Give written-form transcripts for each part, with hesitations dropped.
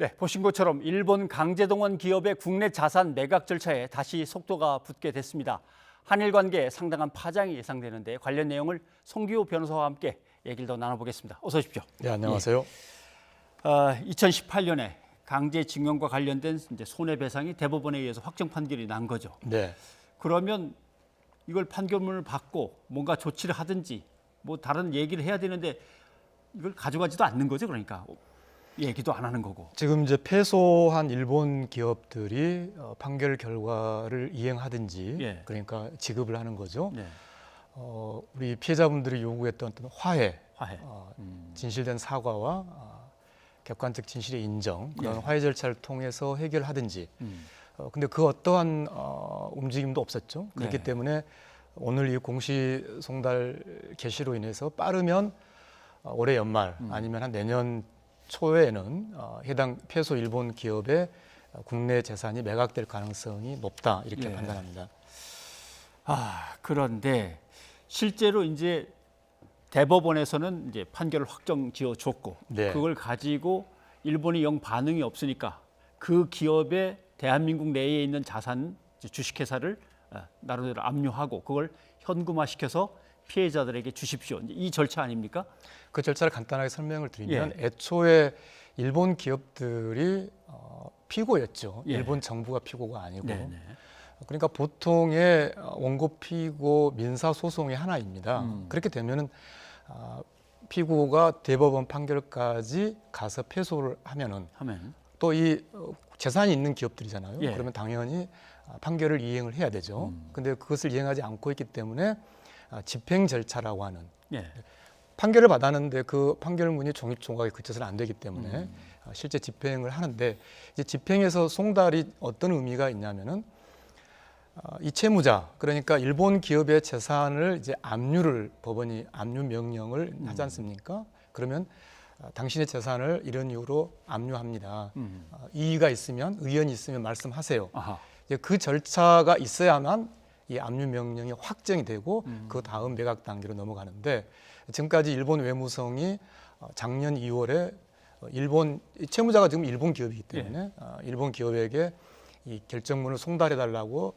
네, 보신 것처럼 일본 강제동원 기업의 국내 자산 매각 절차에 다시 속도가 붙게 됐습니다. 한일 관계에 상당한 파장이 예상되는데 관련 내용을 송기호 변호사와 함께 얘기를 더 나눠보겠습니다. 어서 오십시오. 네, 안녕하세요. 2018년에 강제징용과 관련된 이제 손해배상이 대법원에 의해서 확정 판결이 난 거죠. 네. 그러면 이걸 판결문을 받고 뭔가 조치를 하든지 뭐 다른 얘기를 해야 되는데 이걸 가져가지도 않는 거죠. 그러니까 얘기도 안 하는 거고. 지금 이제 패소한 일본 기업들이 판결 결과를 이행하든지 예. 그러니까 지급을 하는 거죠. 네. 우리 피해자분들이 요구했던 어떤 화해, 화해. 진실된 사과와 객관적 진실의 인정 그런 예. 화해 절차를 통해서 해결하든지. 근데 그 어떠한 움직임도 없었죠. 그렇기 네. 때문에 오늘 이 공시 송달 개시로 인해서 빠르면 올해 연말 아니면 한 내년 초에는 해당 패소 일본 기업의 국내 재산이 매각될 가능성이 높다 이렇게 예. 판단합니다. 그런데 실제로 이제 대법원에서는 이제 판결을 확정 지어줬고 네. 그걸 가지고 일본이 영 반응이 없으니까 그 기업의 대한민국 내에 있는 자산 주식회사를 나름대로 압류하고 그걸 현금화시켜서 피해자들에게 주십시오. 이 절차 아닙니까? 그 절차를 간단하게 설명을 드리면 예. 애초에 일본 기업들이 피고였죠. 예. 일본 정부가 피고가 아니고. 네네. 그러니까 보통의 원고 피고 민사 소송의 하나입니다. 그렇게 되면은 피고가 대법원 판결까지 가서 패소를 하면은 또 이 재산이 있는 기업들이잖아요. 예. 그러면 당연히 판결을 이행을 해야 되죠. 근데 그것을 이행하지 않고 있기 때문에 집행 절차라고 하는 예. 판결을 받았는데 그 판결문이 종합에 그쳐서는 안 되기 때문에 실제 집행을 하는데 이제 집행에서 송달이 어떤 의미가 있냐면은 이 채무자 그러니까 일본 기업의 재산을 이제 법원이 압류 명령을 하지 않습니까? 그러면 당신의 재산을 이런 이유로 압류합니다. 이의가 있으면 의견이 있으면 말씀하세요. 이제 그 절차가 있어야만 이 압류 명령이 확정이 되고 그 다음 매각 단계로 넘어가는데 지금까지 일본 외무성이 작년 2월에 일본 채무자가 지금 일본 기업이기 때문에 일본 기업에게 이 결정문을 송달해달라고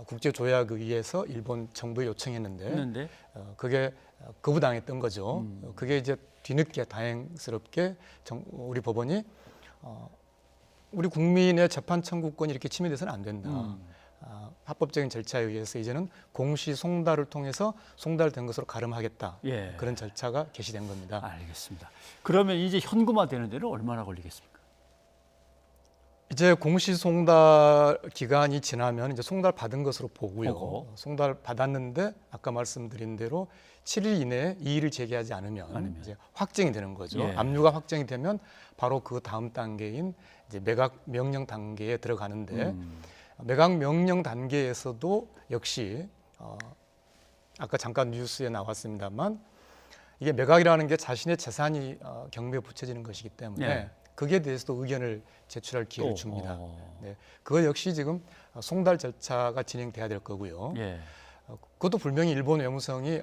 국제조약에 의해서 일본 정부에 요청했는데 그게 거부당했던 거죠. 그게 이제 뒤늦게 다행스럽게 우리 법원이 우리 국민의 재판 청구권이 이렇게 침해돼서는 안 된다. 합법적인 절차에 의해서 이제는 공시 송달을 통해서 송달된 것으로 가름하겠다. 예. 그런 절차가 개시된 겁니다. 알겠습니다. 그러면 이제 현금화되는 데는 얼마나 걸리겠습니까? 이제 공시 송달 기간이 지나면 이제 송달 받은 것으로 보고요. 송달 받았는데 아까 말씀드린 대로 7일 이내에 이의를 제기하지 않으면 이제 확정이 되는 거죠. 예. 압류가 확정이 되면 바로 그 다음 단계인 이제 매각 명령 단계에 들어가는데 매각 명령 단계에서도 역시 아까 잠깐 뉴스에 나왔습니다만 이게 매각이라는 게 자신의 재산이 경매에 붙여지는 것이기 때문에 예. 그게 대해서도 의견을 제출할 기회를 줍니다. 네, 그거 역시 지금 송달 절차가 진행돼야 될 거고요. 예. 그것도 분명히 일본 외무성이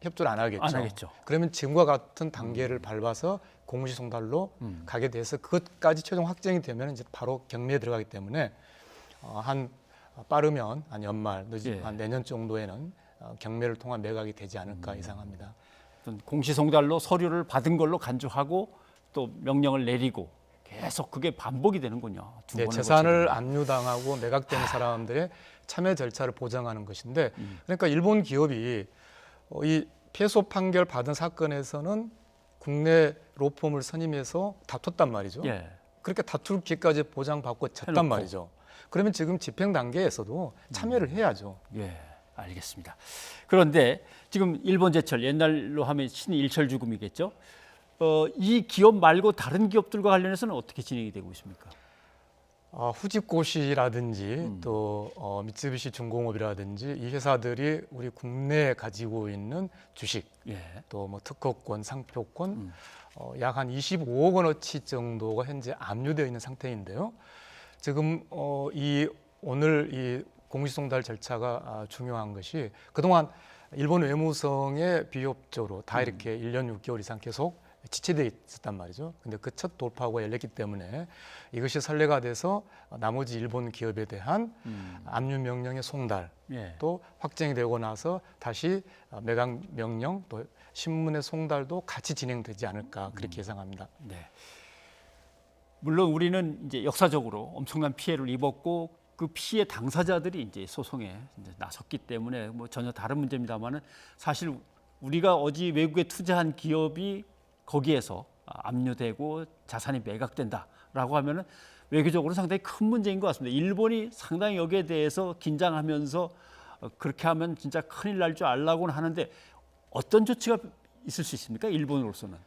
협조를 안 하겠죠. 안 하겠죠. 그러면 지금과 같은 단계를 밟아서 공시 송달로 가게 돼서 그것까지 최종 확정이 되면 이제 바로 경매에 들어가기 때문에 한 빠르면 한 연말 한 내년 정도에는 경매를 통한 매각이 되지 않을까 예상합니다. 공시송달로 서류를 받은 걸로 간주하고 또 명령을 내리고 계속 그게 반복이 되는군요. 두 번을 재산을 압류당하고 매각되는 사람들의 참여 절차를 보장하는 것인데 그러니까 일본 기업이 이 패소 판결 받은 사건에서는 국내 로펌을 선임해서 다퉜단 말이죠. 예. 그렇게 다툴 기회까지 보장받고 졌단 말이죠. 그러면 지금 집행 단계에서도 참여를 해야죠. 예, 알겠습니다. 그런데 지금 일본제철 옛날로 하면 신일철 주금이겠죠. 이 기업 말고 다른 기업들과 관련해서는 어떻게 진행이 되고 있습니까? 후지코시라든지 또 미쓰비시 중공업이라든지 이 회사들이 우리 국내에 가지고 있는 주식, 또 뭐 특허권, 상표권 약 한 25억 원어치 정도가 현재 압류되어 있는 상태인데요. 지금 오늘 이 공시송달 절차가 중요한 것이 그동안 일본 외무성의 비협조로 다 이렇게 1년 6개월 이상 계속 지체되어 있었단 말이죠. 근데 그 첫 돌파구가 열렸기 때문에 이것이 선례가 돼서 나머지 일본 기업에 대한 압류 명령의 송달 예. 또 확정이 되고 나서 다시 매각 명령 또 신문의 송달도 같이 진행되지 않을까 그렇게 예상합니다. 네. 물론 우리는 이제 역사적으로 엄청난 피해를 입었고 그 피해 당사자들이 이제 소송에 이제 나섰기 때문에 뭐 전혀 다른 문제입니다만은 사실 우리가 어디 외국에 투자한 기업이 거기에서 압류되고 자산이 매각된다라고 하면은 외교적으로 상당히 큰 문제인 것 같습니다. 일본이 상당히 여기에 대해서 긴장하면서 그렇게 하면 진짜 큰일 날 줄 알라고는 하는데 어떤 조치가 있을 수 있습니까? 일본으로서는.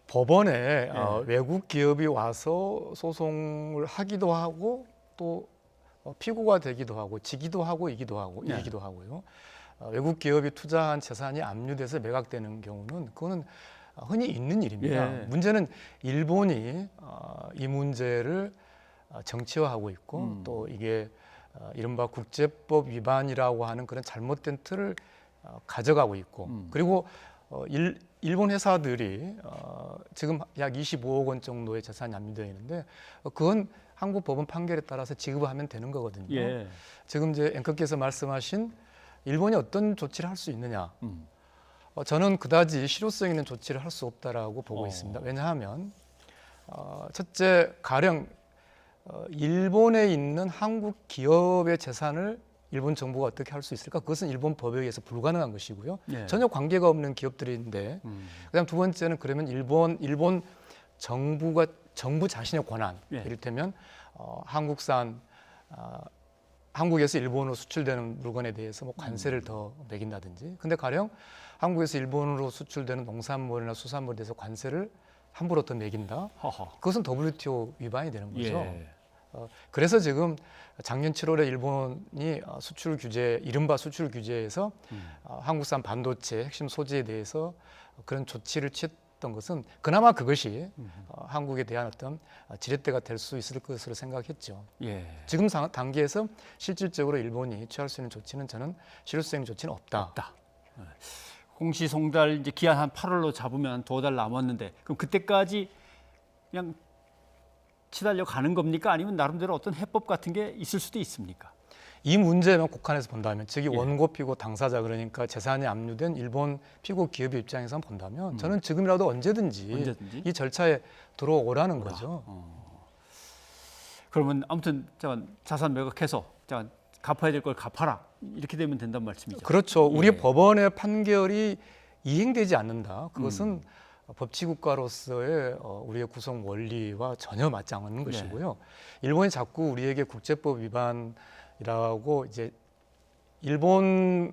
법원에 외국 기업이 와서 소송을 하기도 하고 또 피고가 되기도 하고 지기도 하고 이기도 하고 이기도 하고요. 외국 기업이 투자한 재산이 압류돼서 매각되는 경우는 그거는 흔히 있는 일입니다. 예. 문제는 일본이 이 문제를 정치화하고 있고 또 이게 이른바 국제법 위반이라고 하는 그런 잘못된 틀을 가져가고 있고 그리고 일본 회사들이 지금 약 25억 원 정도의 재산이 압류되어 있는데 그건 한국 법원 판결에 따라서 지급하면 되는 거거든요. 예. 지금 이제 앵커께서 말씀하신 일본이 어떤 조치를 할 수 있느냐? 저는 그다지 실효성 있는 조치를 할 수 없다라고 보고 있습니다. 왜냐하면 첫째 가령 일본에 있는 한국 기업의 재산을 일본 정부가 어떻게 할 수 있을까? 그것은 일본 법에 의해서 불가능한 것이고요. 예. 전혀 관계가 없는 기업들인데. 그다음 두 번째는 그러면 일본 정부 자신의 권한, 예. 이를테면 한국산 한국에서 일본으로 수출되는 물건에 대해서 뭐 관세를 더 매긴다든지. 근데 가령 한국에서 일본으로 수출되는 농산물이나 수산물에 대해서 관세를 함부로 더 매긴다. 허허. 그것은 WTO 위반이 되는 거죠. 예. 그래서 지금 작년 7월에 일본이 수출 규제, 이른바 수출 규제에서 한국산 반도체 핵심 소재에 대해서 그런 조치를 취했던 것은 그나마 그것이 한국에 대한 어떤 지렛대가 될 수 있을 것으로 생각했죠. 예. 지금 단계에서 실질적으로 일본이 취할 수 있는 조치는 저는 실효성 있는 조치는 없다. 없다. 공시송달 이제 기한 한 8월로 잡으면 2달 남았는데 그럼 그때까지 그냥 치달려 가는 겁니까? 아니면 나름대로 어떤 해법 같은 게 있을 수도 있습니까? 이 문제만 국한에서 본다면, 즉 예. 원고 피고 당사자 그러니까 재산이 압류된 일본 피고 기업의 입장에서 본다면 저는 지금이라도 언제든지 이 절차에 들어오라는 거죠. 그러면 아무튼 자산 매각해서 갚아야 될 걸 갚아라 이렇게 되면 된단 말씀이죠. 그렇죠. 우리 예. 법원의 판결이 이행되지 않는다. 그것은 법치국가로서의 우리의 구성 원리와 전혀 맞지 않는 것이고요. 일본이 자꾸 우리에게 국제법 위반이라고 이제 일본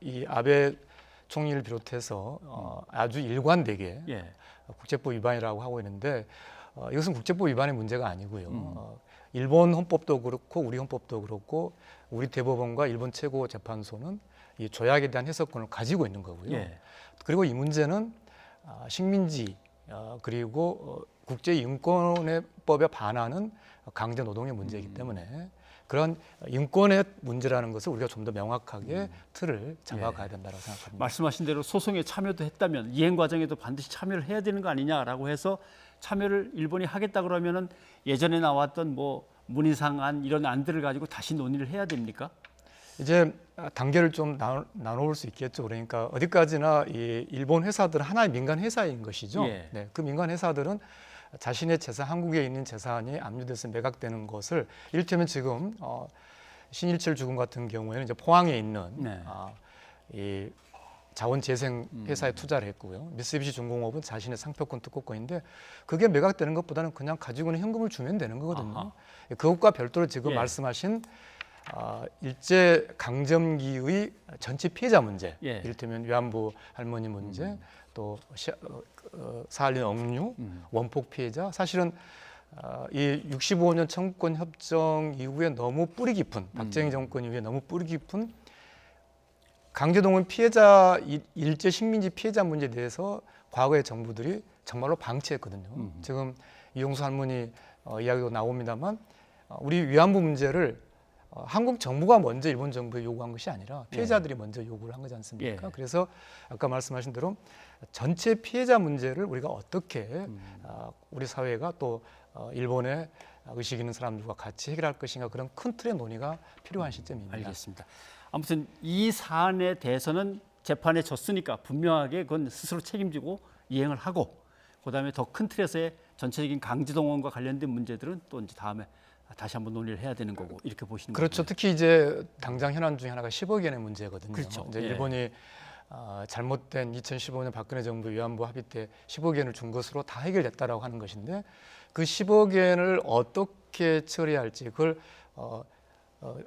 이 아베 총리를 비롯해서 아주 일관되게 예. 국제법 위반이라고 하고 있는데 이것은 국제법 위반의 문제가 아니고요. 일본 헌법도 그렇고 우리 헌법도 그렇고 우리 대법원과 일본 최고재판소는 이 조약에 대한 해석권을 가지고 있는 거고요. 예. 그리고 이 문제는 식민지 그리고 국제인권법에 반하는 강제노동의 문제이기 때문에 그런 인권의 문제라는 것을 우리가 좀 더 명확하게 틀을 잡아가야 된다고 생각합니다. 말씀하신 대로 소송에 참여도 했다면 이행 과정에도 반드시 참여를 해야 되는 거 아니냐라고 해서 참여를 일본이 하겠다 그러면은 예전에 나왔던 뭐 문희상안 이런 안들을 가지고 다시 논의를 해야 됩니까? 이제 단계를 좀 나눠볼 수 있겠죠. 그러니까 어디까지나 이 일본 회사들은 하나의 민간 회사인 것이죠. 예. 네, 그 민간 회사들은 자신의 재산, 한국에 있는 재산이 압류돼서 매각되는 것을 이를테면 지금 신일철 주금 같은 경우에는 이제 포항에 있는 이 자원재생 회사에 투자를 했고요. 미쓰비시 중공업은 자신의 상표권 특허권인데 그게 매각되는 것보다는 그냥 가지고 있는 현금을 주면 되는 거거든요. 아하. 그것과 별도로 지금 말씀하신 일제 강점기의 전체 피해자 문제, 이를테면 위안부 할머니 문제, 또 사할린 억류, 원폭 피해자, 사실은 이 65년 청구권 협정 이후에 너무 뿌리 깊은 박정희 정권 이후에 너무 뿌리 깊은 강제동원 피해자 일제 식민지 피해자 문제에 대해서 과거의 정부들이 정말로 방치했거든요. 지금 이용수 할머니 이야기도 나옵니다만 우리 위안부 문제를 한국 정부가 먼저 일본 정부에 요구한 것이 아니라 피해자들이 먼저 요구를 한 거지 않습니까? 예. 그래서 아까 말씀하신 대로 전체 피해자 문제를 우리가 어떻게 우리 사회가 또 일본의 의식 있는 사람들과 같이 해결할 것인가 그런 큰 틀의 논의가 필요한 시점입니다. 알겠습니다. 아무튼 이 사안에 대해서는 재판에 졌으니까 분명하게 그건 스스로 책임지고 이행을 하고 그다음에 더 큰 틀에서의 전체적인 강제동원과 관련된 문제들은 또 이제 다음에 다시 한번 논의를 해야 되는 거고 이렇게 보시는 거죠. 그렇죠. 특히 이제 당장 현안 중에 하나가 10억 엔의 문제거든요. 그렇죠. 이제 예. 일본이 잘못된 2015년 박근혜 정부 위안부 합의 때 10억 엔을 준 것으로 다 해결됐다라고 하는 것인데 그 10억 엔을 어떻게 처리할지 그걸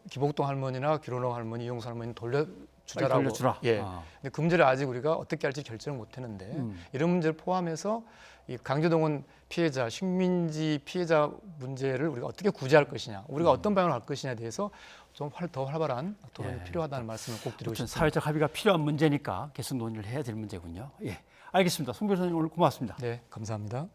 기복동 할머니나 기론호 할머니, 이용수 할머니 돌려주자라고. 돌려주라. 예. 근데 그 문제를 아직 우리가 어떻게 할지 결정을 못했는데 이런 문제를 포함해서 이 강제동원 피해자, 식민지 피해자 문제를 우리가 어떻게 구제할 것이냐, 우리가 어떤 방향을 할 것이냐에 대해서 좀 더 활발한 토론이 필요하다는 말씀을 꼭 드리고 싶습니다. 사회적 합의가 필요한 문제니까 계속 논의를 해야 될 문제군요. 예, 알겠습니다. 송 변호사님 오늘 고맙습니다. 네, 감사합니다.